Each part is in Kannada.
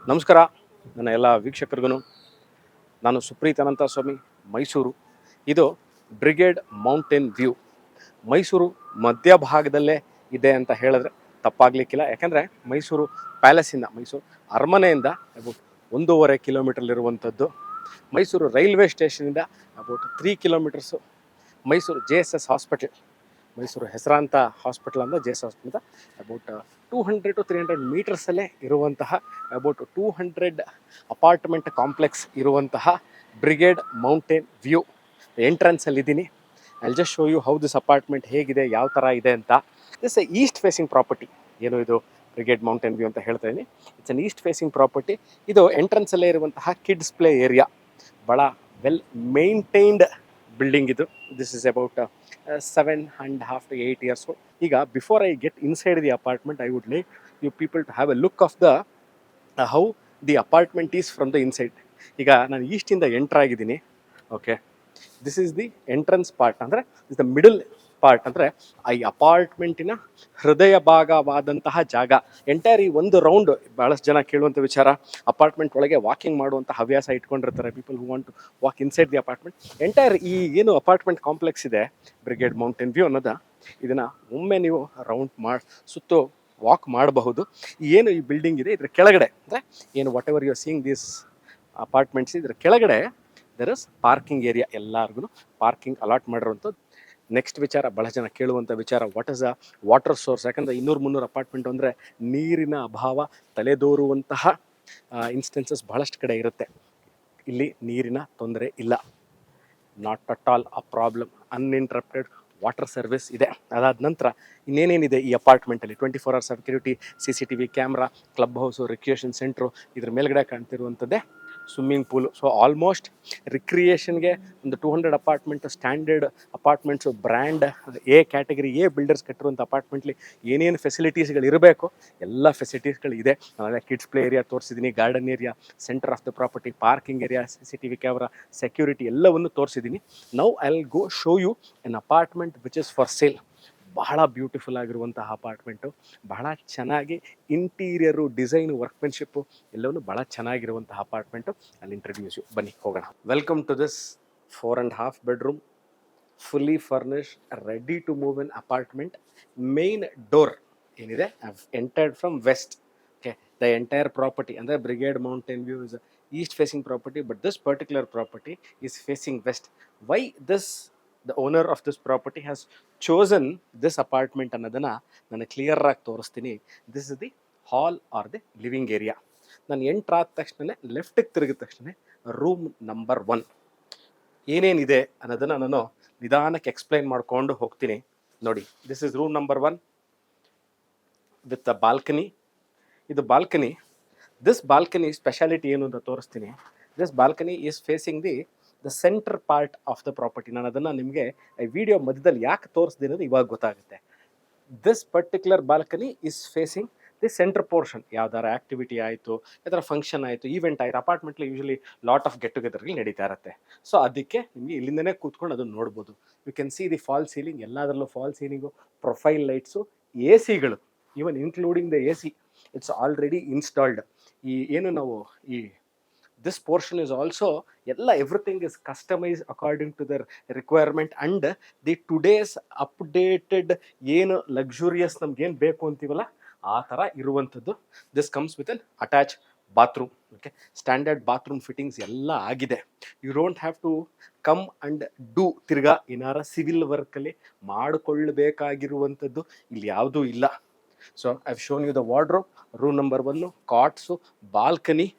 ನಮಸ್ಕಾರ ನನ್ನ ಎಲ್ಲ ವೀಕ್ಷಕರಿಗೂ. ನಾನು ಸುಪ್ರೀತ್ ಅನಂತ ಸ್ವಾಮಿ, ಮೈಸೂರು. ಇದು ಬ್ರಿಗೇಡ್ ಮೌಂಟೇನ್ ವ್ಯೂ. ಮೈಸೂರು ಮಧ್ಯಭಾಗದಲ್ಲೇ ಇದೆ ಅಂತ ಹೇಳಿದ್ರೆ ತಪ್ಪಾಗಲಿಕ್ಕಿಲ್ಲ. ಯಾಕೆಂದರೆ ಮೈಸೂರು ಪ್ಯಾಲೇಸಿಂದ, ಮೈಸೂರು ಅರಮನೆಯಿಂದ ಅಬೌಟ್ 1.5 ಕಿಲೋಮೀಟರ್ಲಿರುವಂಥದ್ದು. ಮೈಸೂರು ರೈಲ್ವೆ ಸ್ಟೇಷನಿಂದ about 3 kilometres. Mysuru JSS hospital, Mysuru ಹೆಸರಾಂತ ಹಾಸ್ಪಿಟಲ್ ಅಂದರೆ JSS ಹಾಸ್ಪಿಟಲ್ ಅಬೌಟ್ 200 to 300 ಮೀಟರ್ಸಲ್ಲೇ ಇರುವಂತಹ ಅಬೌಟ್ 200 ಅಪಾರ್ಟ್ಮೆಂಟ್ ಕಾಂಪ್ಲೆಕ್ಸ್ ಇರುವಂತಹ ಬ್ರಿಗೇಡ್ ಮೌಂಟೇನ್ ವ್ಯೂ ಎಂಟ್ರೆನ್ಸಲ್ಲಿದ್ದೀನಿ. I'll just show you how this apartment ಹೇಗಿದೆ, ಯಾವ ಥರ ಇದೆ ಅಂತ. This east facing property. ಏನು ಇದು ಬ್ರಿಗೇಡ್ ಮೌಂಟೇನ್ ವ್ಯೂ ಅಂತ ಹೇಳ್ತಾ ಇದ್ದೀನಿ. It's an east facing property. ಇದು ಎಂಟ್ರೆನ್ಸಲ್ಲೇ ಇರುವಂತಹ ಕಿಡ್ಸ್ ಪ್ಲೇ ಏರಿಯಾ. ಭಾಳ ವೆಲ್ ಮೇಂಟೈನ್ಡ್ ಬಿಲ್ಡಿಂಗ್ ಇದು. This is about 7.5 to 8 years old. ಈಗ before I get inside the apartment, I would like you people to have a look of the how the apartment is from the inside. ಈಗ ನಾನು ಈಸ್ಟಿಂದ ಎಂಟರ್ ಆಗಿದ್ದೀನಿ. Okay, this is the entrance part, ಅಂದರೆ ಇಸ್ ದ ಮಿಡಲ್ ಪಾರ್ಟ್, ಅಂದರೆ ಈ ಅಪಾರ್ಟ್ಮೆಂಟಿನ ಹೃದಯ ಭಾಗವಾದಂತಹ ಜಾಗ. ಎಂಟೈರ್ ಈ ಒಂದು ರೌಂಡ್ ಭಾಳಷ್ಟು ಜನ ಕೇಳುವಂಥ ವಿಚಾರ, ಅಪಾರ್ಟ್ಮೆಂಟ್ ಒಳಗೆ ವಾಕಿಂಗ್ ಮಾಡುವಂಥ ಹವ್ಯಾಸ ಇಟ್ಕೊಂಡಿರ್ತಾರೆ people who want to walk inside the apartment. Entire ಈ ಏನು ಅಪಾರ್ಟ್ಮೆಂಟ್ ಕಾಂಪ್ಲೆಕ್ಸ್ ಇದೆ ಬ್ರಿಗೇಡ್ ಮೌಂಟೇನ್ ವ್ಯೂ ಅನ್ನೋದು, ಇದನ್ನು ಒಮ್ಮೆ ನೀವು ರೌಂಡ್ ಸುತ್ತು ವಾಕ್ ಮಾಡಬಹುದು. ಏನು ಈ ಬಿಲ್ಡಿಂಗ್ ಇದೆ ಇದರ ಕೆಳಗಡೆ, ಅಂದರೆ ಏನು whatever you are seeing this apartments, ಇದರ ಕೆಳಗಡೆ ದರ್ ಇಸ್ ಪಾರ್ಕಿಂಗ್ ಏರಿಯಾ. ಎಲ್ಲರಿಗೂ ಪಾರ್ಕಿಂಗ್ ಅಲಾಟ್ ಮಾಡಿರುವಂಥದ್ದು. ನೆಕ್ಸ್ಟ್ ವಿಚಾರ, ಭಾಳ ಜನ ಕೇಳುವಂಥ ವಿಚಾರ, what is a water source. ಯಾಕಂದರೆ 200-300 ಅಪಾರ್ಟ್ಮೆಂಟ್ ಅಂದರೆ ನೀರಿನ ಅಭಾವ ತಲೆದೋರುವಂತಹ ಇನ್ಸ್ಟೆನ್ಸಸ್ ಭಾಳಷ್ಟು ಕಡೆ ಇರುತ್ತೆ. ಇಲ್ಲಿ ನೀರಿನ ತೊಂದರೆ ಇಲ್ಲ, not at all a problem. Uninterrupted water service ಇದೆ. ಅದಾದ ನಂತರ ಇನ್ನೇನೇನಿದೆ ಈ ಅಪಾರ್ಟ್ಮೆಂಟಲ್ಲಿ, 24 hours security, CCTV camera, club house, recreation centre, ಇದ್ರ ಮೇಲ್ಗಡೆ ಕಾಣ್ತಿರುವಂಥದ್ದೇ ಸ್ವಿಮ್ಮಿಂಗ್ ಪೂಲು. ಸೊ ಆಲ್ಮೋಸ್ಟ್ ರಿಕ್ರಿಯೇಷನ್ಗೆ ಒಂದು 200 apartment, standard apartments, brand A category, A builders ಕಟ್ಟಿರುವಂಥ ಅಪಾರ್ಟ್ಮೆಂಟ್ಲಿ ಏನೇನು ಫೆಸಿಲಿಟೀಸ್ಗಳು ಇರಬೇಕು ಎಲ್ಲ ಫೆಸಿಲಿಟೀಸ್ಗಳು ಇದೆ. ನಾಳೆ ಕಿಡ್ಸ್ ಪ್ಲೇ ಏರಿಯಾ ತೋರಿಸಿದ್ದೀನಿ, garden area, centre of the property, parking area, CCTV camera, security ಎಲ್ಲವನ್ನು ತೋರಿಸಿದ್ದೀನಿ. Now I will go show you an apartment which is for sale. ಬಹಳ ಬ್ಯೂಟಿಫುಲ್ ಆಗಿರುವಂತಹ ಅಪಾರ್ಟ್ಮೆಂಟು, ಬಹಳ ಚೆನ್ನಾಗಿ ಇಂಟೀರಿಯರು, ಡಿಸೈನು, ವರ್ಕ್ಮೆನ್ಶಿಪ್ಪು ಎಲ್ಲವೂ ಭಾಳ ಚೆನ್ನಾಗಿರುವಂತಹ ಅಪಾರ್ಟ್ಮೆಂಟು. ಅಲ್ಲಿ ಇಂಟ್ರಡ್ಯೂಸ್ ಯು, ಬನ್ನಿ ಹೋಗೋಣ. Welcome to this 4.5 bedroom fully furnished ready to move in apartment. Main door ಏನಿದೆ entered from west. Okay, the entire property ಅಂದರೆ Brigade mountain View is east facing property, but this particular property is facing west. Why this the owner of this property has chosen this apartment ಅನ್ನೋದನ್ನು ನಾನು ಕ್ಲಿಯರಾಗಿ ತೋರಿಸ್ತೀನಿ. This is the hall or the living area. ನಾನು ಎಂಟ್ರ್ ಆದ ತಕ್ಷಣ ಲೆಫ್ಟಿಗೆ ತಿರುಗಿದ ತಕ್ಷಣ ರೂಮ್ ನಂಬರ್ 1 ಏನೇನಿದೆ ಅನ್ನೋದನ್ನು ನಾನು ನಿಧಾನಕ್ಕೆ ಎಕ್ಸ್ಪ್ಲೈನ್ ಮಾಡ್ಕೊಂಡು ಹೋಗ್ತೀನಿ. ನೋಡಿ, this is room number 1 with a balcony. ಇದು ಬಾಲ್ಕನಿ. ದಿಸ್ ಬಾಲ್ಕನಿ ಸ್ಪೆಷಾಲಿಟಿ ಏನು ಅಂತ ತೋರಿಸ್ತೀನಿ. This balcony is facing the centre part of the property. ನಾನು ಅದನ್ನು ನಿಮಗೆ ಈ ವಿಡಿಯೋ ಮಧ್ಯದಲ್ಲಿ ಯಾಕೆ ತೋರಿಸ್ತೀನಿ ಅನ್ನೋದು ಇವಾಗ ಗೊತ್ತಾಗುತ್ತೆ. This particular balcony is facing the centre portion. ಯಾವ್ದಾರ ಆ್ಯಕ್ಟಿವಿಟಿ ಆಯಿತು, ಯಾವ್ದಾರ ಫಂಕ್ಷನ್ ಆಯಿತು, ಈವೆಂಟ್ ಆಯಿತು, ಅಪಾರ್ಟ್ಮೆಂಟ್ಲಿ ಯೂಶಲಿ ಲಾಟ್ ಆಫ್ ಗೆಟ್ ಟುಗೆದರ್ಗಳು ನಡೀತಾ ಇರುತ್ತೆ. ಸೊ ಅದಕ್ಕೆ ನಿಮಗೆ ಇಲ್ಲಿಂದನೇ ಕೂತ್ಕೊಂಡು ಅದನ್ನು ನೋಡ್ಬೋದು. You can see the fall ceiling, ಎಲ್ಲದರಲ್ಲೂ fall ceiling, profile lights, AC ಗಳು, even including the AC, it's already installed. ಈ ಏನು ನಾವು ಈ this portion is also everything is customized according to their requirement and the today's updated ಏನು ಲಕ್ಸುರಿಯಸ್ ನಮ್ಗೇನು ಬೇಕು ಅಂತೀವಲ್ಲ ಆ ಥರ ಇರುವಂಥದ್ದು. This comes with an attach bathroom. Okay, standard bathroom fittings ಎಲ್ಲ ಆಗಿದೆ. You don't have to come and do ತಿರ್ಗಾ ಏನಾರ ಸಿವಿಲ್ ವರ್ಕಲ್ಲಿ ಮಾಡಿಕೊಳ್ಳಬೇಕಾಗಿರುವಂಥದ್ದು ಇಲ್ಲಿ ಯಾವುದೂ ಇಲ್ಲ. So I have shown you the wardrobe, room number 1, cots, balcony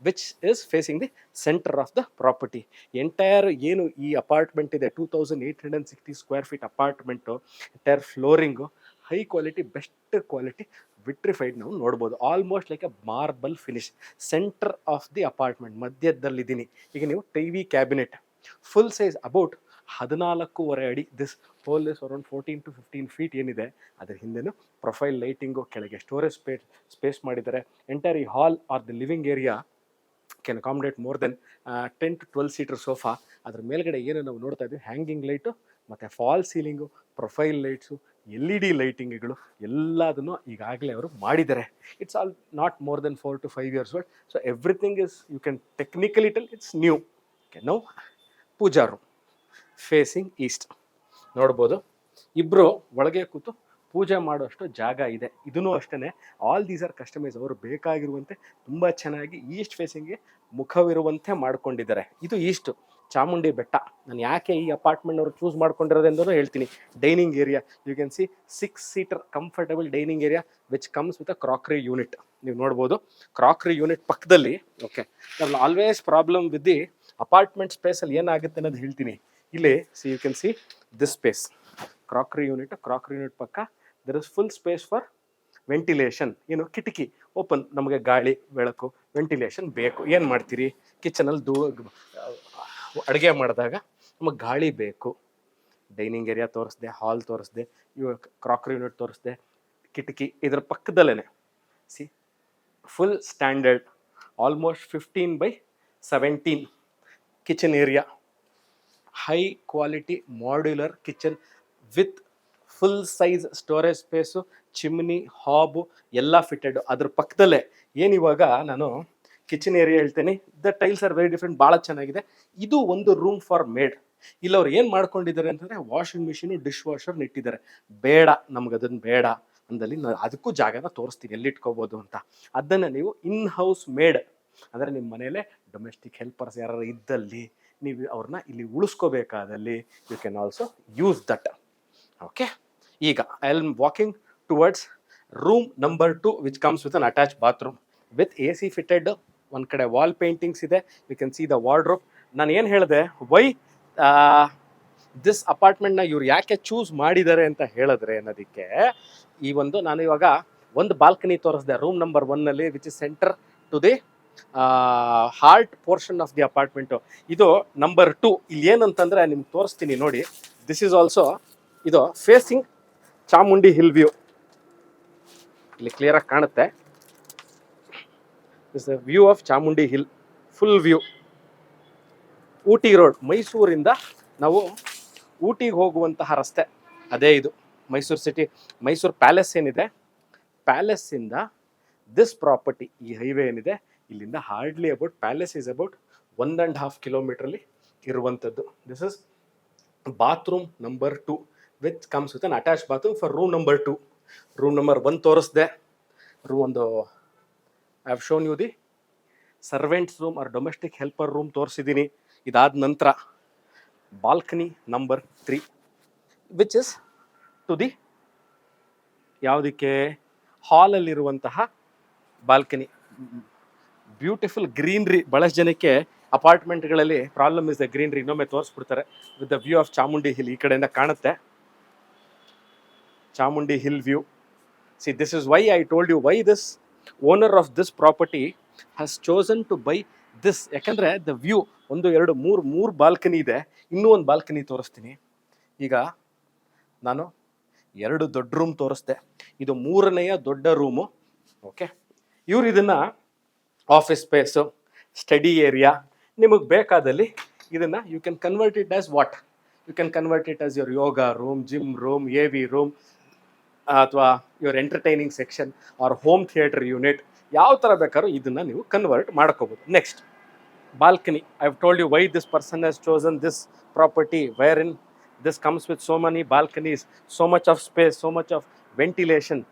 which is facing the centre of the property. Entire ಏನು ಈ ಅಪಾರ್ಟ್ಮೆಂಟ್ ಇದೆ 2860 square feet apartment, entire flooring high quality, best quality vitrified ನಾವು ನೋಡ್ಬೋದು. Almost like a marble finish. Centre of the apartment ಮಧ್ಯದಲ್ಲಿದ್ದೀನಿ. ಈಗ ನೀವು TV cabinet full size about 14.5 ಅಡಿ. This whole is around 14 to 15 feet ಏನಿದೆ ಅದ್ರ ಹಿಂದೆನೂ ಪ್ರೊಫೈಲ್ ಲೈಟಿಂಗು, ಕೆಳಗೆ ಸ್ಟೋರೇಜ್ ಸ್ಪೇಸ್ ಮಾಡಿದ್ದಾರೆ. ಎಂಟೈರ್ ಈ hall or the living area can accommodate more than 10 to 12 seater sofa. ಅದ್ರ ಮೇಲ್ಗಡೆ ಏನು ನಾವು ನೋಡ್ತಾ ಇದ್ದೀವಿ, ಹ್ಯಾಂಗಿಂಗ್ ಲೈಟು ಮತ್ತು fall ceiling, profile lights, LED ಲೈಟಿಂಗ್ಗಳು ಎಲ್ಲದನ್ನು ಈಗಾಗಲೇ ಅವರು ಮಾಡಿದ್ದಾರೆ. It's all not more than 4 to 5 years old. So everything is, you can technically tell it's new. Okay, now puja room facing east ನೋಡ್ಬೋದು. ಇಬ್ಬರು ಒಳಗೆ ಕೂತು ಪೂಜೆ ಮಾಡೋಷ್ಟು ಜಾಗ ಇದೆ. ಇದೂ ಅಷ್ಟೇ, ಆಲ್ ದೀಸ್ ಆರ್ ಕಸ್ಟಮೈಸ್. ಅವರು ಬೇಕಾಗಿರುವಂತೆ ತುಂಬ ಚೆನ್ನಾಗಿ ಈಸ್ಟ್ ಫೇಸಿಂಗ್ಗೆ ಮುಖವಿರುವಂತೆ ಮಾಡ್ಕೊಂಡಿದ್ದಾರೆ. ಇದು ಈಸ್ಟ್ ಚಾಮುಂಡಿ ಬೆಟ್ಟ. ನಾನು ಯಾಕೆ ಈ ಅಪಾರ್ಟ್ಮೆಂಟ್ ಅವರು ಚೂಸ್ ಮಾಡ್ಕೊಂಡಿರೋದೆಂದೂ ಹೇಳ್ತೀನಿ. Dining area, you can see 6 seater comfortable dining area which comes with a crockery unit. ನೀವು ನೋಡ್ಬೋದು ಕ್ರಾಕ್ರಿ ಯೂನಿಟ್ ಪಕ್ಕದಲ್ಲಿ. ಓಕೆ, ನಾನು always problem with the apartment ಸ್ಪೇಸಲ್ಲಿ ಏನಾಗುತ್ತೆ ಅನ್ನೋದು ಹೇಳ್ತೀನಿ. ಇಲ್ಲಿ see you can see this space, crockery unit ಪಕ್ಕ there is full space for ventilation. ಏನು, ಕಿಟಕಿ ಓಪನ್, ನಮಗೆ ಗಾಳಿ ಬೆಳಕು ವೆಂಟಿಲೇಷನ್ ಬೇಕು. ಏನು ಮಾಡ್ತೀರಿ, ಕಿಚನಲ್ಲಿ ಅಡುಗೆ ಮಾಡಿದಾಗ ನಮಗೆ ಗಾಳಿ ಬೇಕು. ಡೈನಿಂಗ್ ಏರಿಯಾ ತೋರಿಸ್ದೆ, ಹಾಲ್ ತೋರಿಸ್ದೆ, ಇವಾಗ ಕ್ರಾಕ್ರಿ ಯೂನಿಟ್ ತೋರಿಸ್ದೆ, ಕಿಟಕಿ ಇದರ ಪಕ್ಕದಲ್ಲೇ see full standard almost 15x17 kitchen area, high quality modular kitchen with full size storage space, chimney, hob ಎಲ್ಲ ಫಿಟೆಡ್. ಅದ್ರ ಪಕ್ಕದಲ್ಲೇ ಏನು ಇವಾಗ ನಾನು ಕಿಚನ್ ಏರಿಯಾ ಹೇಳ್ತೇನೆ, the tiles are very different, ಭಾಳ ಚೆನ್ನಾಗಿದೆ. ಇದು ಒಂದು ರೂಮ್ ಫಾರ್ ಮೇಡ್. ಇಲ್ಲಿ ಅವ್ರು ಏನು ಮಾಡ್ಕೊಂಡಿದ್ದಾರೆ ಅಂತಂದರೆ ವಾಷಿಂಗ್ ಮಿಷಿನು, ಡಿಶ್ ವಾಷರ್ ಇಟ್ಟಿದ್ದಾರೆ. ಬೇಡ ನಮ್ಗೆ ಅದನ್ನು ಬೇಡ ಅಂದಲ್ಲಿ ಅದಕ್ಕೂ ಜಾಗನ ತೋರಿಸ್ತೀನಿ ಎಲ್ಲಿಟ್ಕೋಬೋದು ಅಂತ. ಅದನ್ನು ನೀವು ಇನ್ ಹೌಸ್ ಮೇಡ್ ಅಂದರೆ ನಿಮ್ಮ ಮನೇಲೆ ಡೊಮೆಸ್ಟಿಕ್ ಹೆಲ್ಪರ್ಸ್ ಯಾರು ಇದ್ದಲ್ಲಿ ನೀವು ಅವ್ರನ್ನ ಇಲ್ಲಿ ಉಳಿಸ್ಕೋಬೇಕಾದಲ್ಲಿ you can also use that. Okay, ಈಗ I am walking towards room number 2 which comes with an attach bathroom with AC fitted. ಒಂದು ಕಡೆ ವಾಲ್ ಪೇಂಟಿಂಗ್ಸ್ ಇದೆ, you can see the wardrobe. ನಾನು ಏನು ಹೇಳಿದೆ, ವೈ ದಿಸ್ ಅಪಾರ್ಟ್ಮೆಂಟ್ನ ಇವ್ರು ಯಾಕೆ ಚೂಸ್ ಮಾಡಿದ್ದಾರೆ ಅಂತ ಹೇಳಿದ್ರೆ ಅನ್ನೋದಕ್ಕೆ ಈ ಒಂದು ನಾನು ಇವಾಗ ಒಂದು ಬಾಲ್ಕನಿ ತೋರಿಸಿದೆ ರೂಮ್ ನಂಬರ್ 1ನಲ್ಲಿ which is centre to the heart portion of the apartment. ಇದು ನಂಬರ್ 2. ಇಲ್ಲಿ ಏನಂತಂದರೆ ನಿಮ್ಗೆ ತೋರಿಸ್ತೀನಿ ನೋಡಿ. ದಿಸ್ ಈಸ್ ಆಲ್ಸೋ, ಇದು ಫೇಸಿಂಗ್ ಚಾಮುಂಡಿ ಹಿಲ್ ವ್ಯೂ. ಇಲ್ಲಿ ಕ್ಲಿಯರಾಗಿ ಕಾಣುತ್ತೆ. This the view of Chamundi hill, full view. Ooty road, ಮೈಸೂರಿಂದ ನಾವು ಊಟಿಗೆ ಹೋಗುವಂತಹ ರಸ್ತೆ ಅದೇ ಇದು. ಮೈಸೂರು ಸಿಟಿ, ಮೈಸೂರು ಪ್ಯಾಲೇಸ್ ಏನಿದೆ, ಪ್ಯಾಲೇಸ್ಸಿಂದ ದಿಸ್ ಪ್ರಾಪರ್ಟಿ, ಈ ಹೈವೇ ಏನಿದೆ ಇಲ್ಲಿಂದ hardly about, palace is about 1.5 kilometers ಇರುವಂಥದ್ದು. This is bathroom number 2 which comes with an attach bathroom for room number 2. Room number 1 ತೋರಿಸ್ದೆ. ಒಂದು I have shown you the servants room or domestic helper room ತೋರಿಸಿದ್ದೀನಿ. ಇದಾದ ನಂತರ balcony number 3 which is to the ಯಾವುದಕ್ಕೆ ಹಾಲಲ್ಲಿರುವಂತಹ ಬಾಲ್ಕನಿ. Beautiful greenery. ಭಾಳಷ್ಟು ಜನಕ್ಕೆ ಅಪಾರ್ಟ್ಮೆಂಟ್ಗಳಲ್ಲಿ ಪ್ರಾಬ್ಲಮ್ ಇಸ್ ದ ಗ್ರೀನ್ರಿ. ಇನ್ನೊಮ್ಮೆ ತೋರಿಸ್ಬಿಡ್ತಾರೆ with the view of Chamundi hill. ಈ ಕಡೆಯಿಂದ ಕಾಣುತ್ತೆ Chamundi hill view. See this is why I told you why this owner of this property has chosen to buy this. ಯಾಕಂದರೆ ದ ವ್ಯೂ 1, 2, 3 ಬಾಲ್ಕನಿ ಇದೆ. ಇನ್ನೂ ಒಂದು ಬಾಲ್ಕನಿ ತೋರಿಸ್ತೀನಿ. ಈಗ ನಾನು 2 ದೊಡ್ಡ ರೂಮ್ ತೋರಿಸ್ದೆ, ಇದು 3ನೇ ದೊಡ್ಡ ರೂಮು. ಓಕೆ, ಇವ್ರು ಇದನ್ನು ಆಫೀಸ್ ಸ್ಪೇಸು, ಸ್ಟಡಿ ಏರಿಯಾ, ನಿಮಗೆ ಬೇಕಾದಲ್ಲಿ ಇದನ್ನು you can convert it as what, you can convert it as your yoga room, gym room, AV room, ಅಥವಾ your entertaining section or home theatre unit. ಯಾವ ಥರ ಬೇಕಾದ್ರೂ ಇದನ್ನು ನೀವು ಕನ್ವರ್ಟ್ ಮಾಡ್ಕೋಬೋದು. Next balcony. I have told you why this person has chosen this property where in this comes with so many balconies, so much of space, so much of ventilation.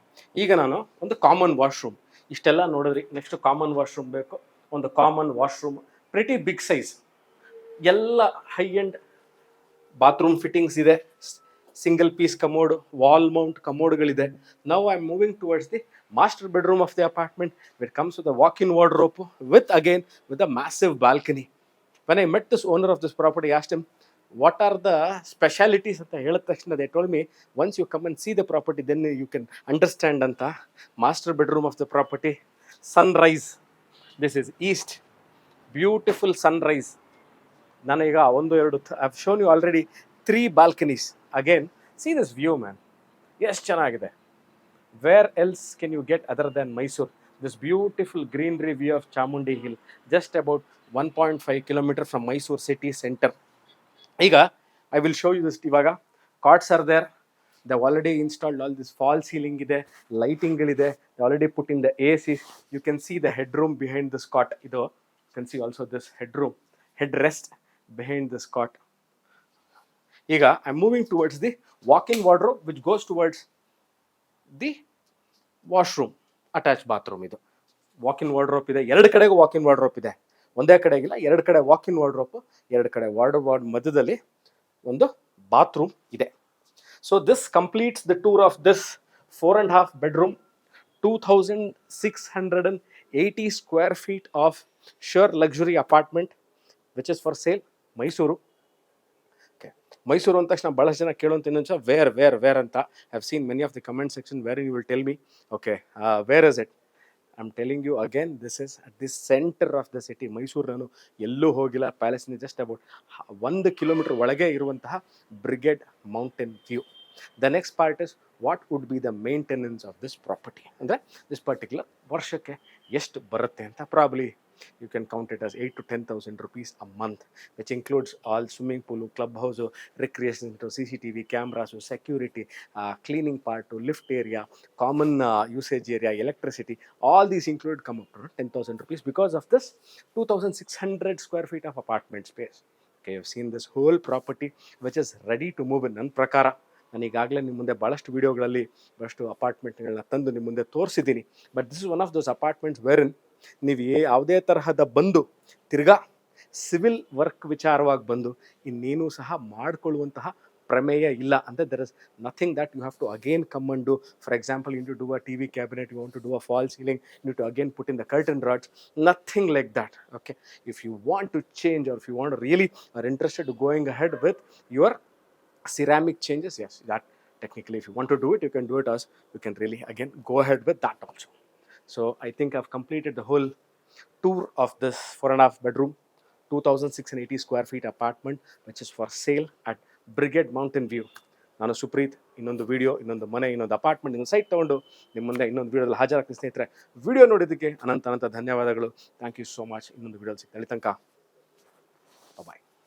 ಈಗ ನಾನು ಒಂದು ಕಾಮನ್ ವಾಶ್ರೂಮ್, ಇಷ್ಟೆಲ್ಲ ನೋಡಿದ್ರಿ. ನೆಕ್ಸ್ಟ್ ಕಾಮನ್ ವಾಶ್ರೂಮ್ ಬೇಕು. ಒಂದು common washroom, pretty big size, ಎಲ್ಲ ಹೈ ಎಂಡ್ ಬಾತ್ರೂಮ್ ಫಿಟ್ಟಿಂಗ್ಸ್ ಇದೆ. Single piece commode, wall mount ಕಮೋಡ್ಗಳಿದೆ. Now I am moving towards the master bedroom of the apartment which comes with a walk in wardrobe with again with a massive balcony. When I met this owner of this property, asked him what are the specialities ಅಂತ ಹೇಳಿದ ತಕ್ಷಣ they told me once you come and see the property then you can understand ಅಂತ. Master bedroom of the property, sunrise. This is east, beautiful sunrise. ನಾನೀಗ 1, 2 I have shown you already 3 balconies. Again see this view man, ಎಷ್ಟು ಚೆನ್ನಾಗಿದೆ. Where else can you get other than Mysuru? This beautiful greenery view of Chamundi hill, just about 1.5 kilometers from Mysuru city centre. ಈಗ I will show you this. ಇವಾಗ cots are there, they already installed all this fall ceiling ಇದೆ, ಲೈಟಿಂಗ್ಗಳಿದೆ, they already put in the AC. You can see the head room behind this cot. ಇದು you can see also this head room, head rest behind this cot. ಈಗ I am moving towards the walk in wardrobe which goes towards the washroom, attach bathroom. ಇದು ವಾಕ್-ಇನ್ ವಾರ್ಡ್ರೋಬ್ ಇದೆ, ಎರಡು ಕಡೆಗೂ ವಾಕ್-ಇನ್ ವಾರ್ಡ್ರೋಬ್ ಇದೆ, ಒಂದೇ ಕಡೆಗಿಲ್ಲ, ಎರಡು ಕಡೆ ವಾಕ್-ಇನ್ ವಾರ್ಡ್ರೋಬ್, ಎರಡು ಕಡೆ ವಾರ್ಡ್ ಮಧ್ಯದಲ್ಲಿ ಒಂದು ಬಾತ್ರೂಮ್ ಇದೆ. So this completes the tour of this 4.5 bedroom 2680 square feet of sure luxury apartment which is for sale, Mysuru. Mysuru ಅಂದ ತಕ್ಷಣ ಬಹಳಷ್ಟು ಜನ ಕೇಳುವಂತ ಇನ್ನೊಂದು ವೇರ್ ಅಂತ. I have seen many of the comment section where you will tell me okay where is it. I am telling you again, this is at the centre of the city. Mysuru ನಾನು ಎಲ್ಲೂ ಹೋಗಿಲ್ಲ, ಪ್ಯಾಲೇಸ್ನ ಜಸ್ಟ್ ಅಬೌಟ್ 1 kilometer ಒಳಗೆ ಇರುವಂತಹ Brigade mountain view. The next part is what would be the maintenance of this property, ಅಂದರೆ ದಿಸ್ ಪರ್ಟಿಕ್ಯುಲರ್ ವರ್ಷಕ್ಕೆ ಎಷ್ಟು ಬರುತ್ತೆ ಅಂತ. Probably you can count it as 8,000 to 10,000 rupees a month, which includes all swimming pool, clubhouse, recreation center, CCTV cameras, security, cleaning part, lift area, common usage area, electricity. All these included come up to 10,000 rupees because of this 2,600 square feet of apartment space. Okay, you've seen this whole property which is ready to move in. ನನ್ನ ಪ್ರಕಾರ ನಾನು ಈಗಾಗಲೇ ನಿಮ್ಮ ಮುಂದೆ ಭಾಳಷ್ಟು ವಿಡಿಯೋಗಳಲ್ಲಿ ಭಾಳಷ್ಟು ಅಪಾರ್ಟ್ಮೆಂಟ್ಗಳನ್ನ ತಂದು ನಿಮ್ಮ ಮುಂದೆ ತೋರಿಸಿದ್ದೀನಿ. But this is one of those apartments where ನೀವು ಯಾವುದೇ ತರಹದ ಬಂದು ತಿರ್ಗಾ ಸಿವಿಲ್ ವರ್ಕ್ ವಿಚಾರವಾಗಿ ಬಂದು ಇನ್ನೇನೂ ಸಹ ಮಾಡಿಕೊಳ್ಳುವಂತಹ ಪ್ರಮೇಯ ಇಲ್ಲ. ಅಂದರೆ there is nothing that you have to again come and do. For example, you to do a TV cabinet, you want to do a fall ceiling, you to again put in the curtain rods, nothing like that. Okay, if you want to change or if you want to really are interested to going ahead with your ceramic changes, yes, that technically if you want to do it, you can do it, as you can really again go ahead with that also. So I think I've completed the whole tour of this 4.5 bedroom 2680 square feet apartment which is for sale at Brigade Mountain View. ನಾನು ಸುಪ್ರೀತ್, ಇನ್ನೊಂದು ವಿಡಿಯೋ, ಇನ್ನೊಂದು ಮನೆ, ಇನ್ನೊಂದು ಅಪಾರ್ಟ್ಮೆಂಟ್, ಇನ್ನೊಂದು ಸೈಟ್ ತೊಗೊಂಡು ನಿಮ್ಮ ಮುಂದೆ ಇನ್ನೊಂದು ವಿಡಿಯೋದಲ್ಲಿ ಹಾಜರಾಗ್ತೀನಿ ಸ್ನೇಹಿತರೆ. ವಿಡಿಯೋ ನೋಡಿದ್ದಕ್ಕೆ ಅನಂತ ಧನ್ಯವಾದಗಳು. Thank you so much. ಇನ್ನೊಂದು ವಿಡಿಯೋ ಸಿಗ್ತಾ ಅಲ್ಲಿ ತನಕ ಬಾಯ್.